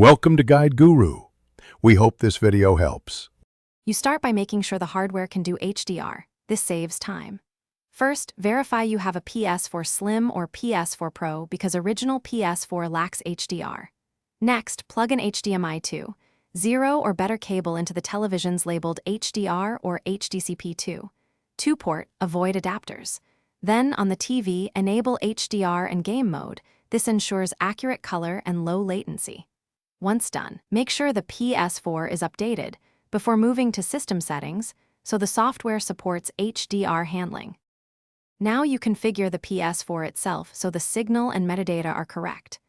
Welcome to Guide Guru. We hope this video helps. You start by making sure the hardware can do HDR. This saves time. First, verify you have a Ps4 Slim or Ps4 Pro because original Ps4 lacks HDR. Next, plug an HDMI 2.0 or better cable into the televisions labeled HDR or HDCP2. 2-port, avoid adapters. Then, on the TV, enable HDR and game mode. This ensures accurate color and low latency. Once done, make sure the Ps4 is updated before moving to system settings so the software supports HDR handling. Now you configure the Ps4 itself so the signal and metadata are correct.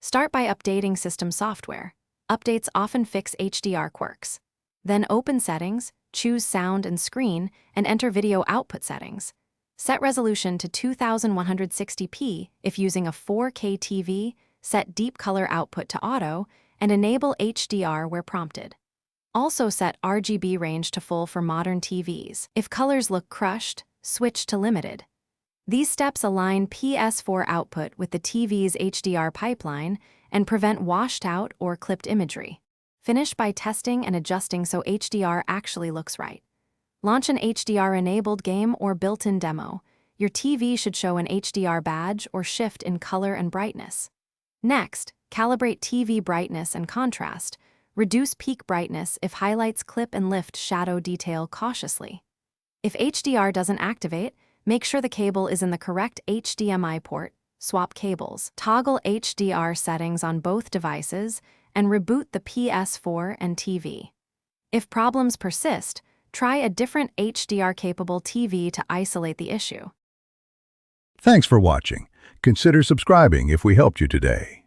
Start by updating system software. Updates often fix HDR quirks. Then open Settings, choose Sound and Screen, and enter Video Output settings. Set resolution to 2160p if using a 4K TV, set Deep Color Output to Auto, and enable HDR where prompted. Also set RGB range to full for modern TVs. If colors look crushed, switch to limited. These steps align Ps4 output with the TV's HDR pipeline and prevent washed out or clipped imagery. Finish by testing and adjusting so HDR actually looks right. Launch an HDR-enabled game or built-in demo. Your TV should show an HDR badge or shift in color and brightness. Next, calibrate TV brightness and contrast. Reduce peak brightness if highlights clip and lift shadow detail cautiously. If HDR doesn't activate, make sure the cable is in the correct HDMI port. Swap cables. Toggle HDR settings on both devices and reboot the Ps4 and TV. If problems persist, try a different HDR-capable TV to isolate the issue. Thanks for watching. Consider subscribing if we helped you today.